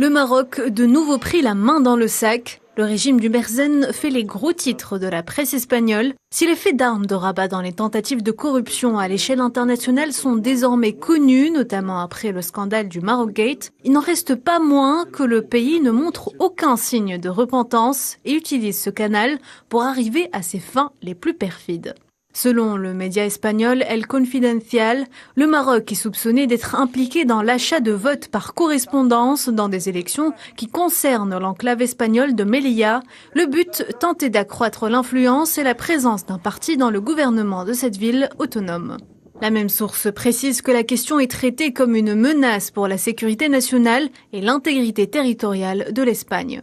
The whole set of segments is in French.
Le Maroc, de nouveau pris la main dans le sac. Le régime du Merzen fait les gros titres de la presse espagnole. Si les faits d'armes de Rabat dans les tentatives de corruption à l'échelle internationale sont désormais connus, notamment après le scandale du Maroc Gate, il n'en reste pas moins que le pays ne montre aucun signe de repentance et utilise ce canal pour arriver à ses fins les plus perfides. Selon le média espagnol El Confidencial, le Maroc est soupçonné d'être impliqué dans l'achat de votes par correspondance dans des élections qui concernent l'enclave espagnole de Melilla. Le but, tenter d'accroître l'influence et la présence d'un parti dans le gouvernement de cette ville autonome. La même source précise que la question est traitée comme une menace pour la sécurité nationale et l'intégrité territoriale de l'Espagne.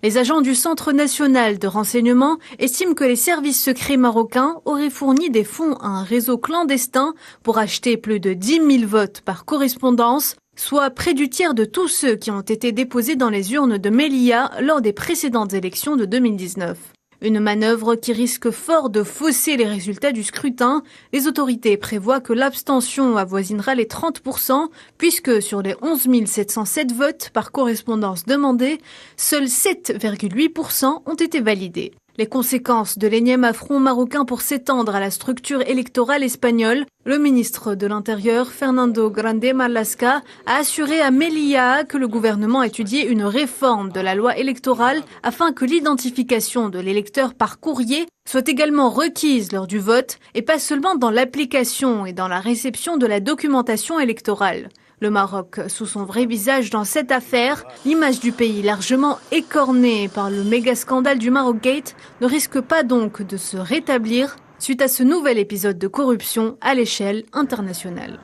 Les agents du Centre national de renseignement estiment que les services secrets marocains auraient fourni des fonds à un réseau clandestin pour acheter plus de 10 000 votes par correspondance, soit près du tiers de tous ceux qui ont été déposés dans les urnes de Melilla lors des précédentes élections de 2019. Une manœuvre qui risque fort de fausser les résultats du scrutin. Les autorités prévoient que l'abstention avoisinera les 30%, puisque sur les 11 707 votes par correspondance demandés, seuls 7,8% ont été validés. Les conséquences de l'énième affront marocain pour s'étendre à la structure électorale espagnole, le ministre de l'Intérieur, Fernando Grande Marlaska, a assuré à Melilla que le gouvernement étudiait une réforme de la loi électorale afin que l'identification de l'électeur par courrier soit également requise lors du vote et pas seulement dans l'application et dans la réception de la documentation électorale. Le Maroc sous son vrai visage dans cette affaire, l'image du pays largement écornée par le méga scandale du Maroc Gate ne risque pas donc de se rétablir suite à ce nouvel épisode de corruption à l'échelle internationale.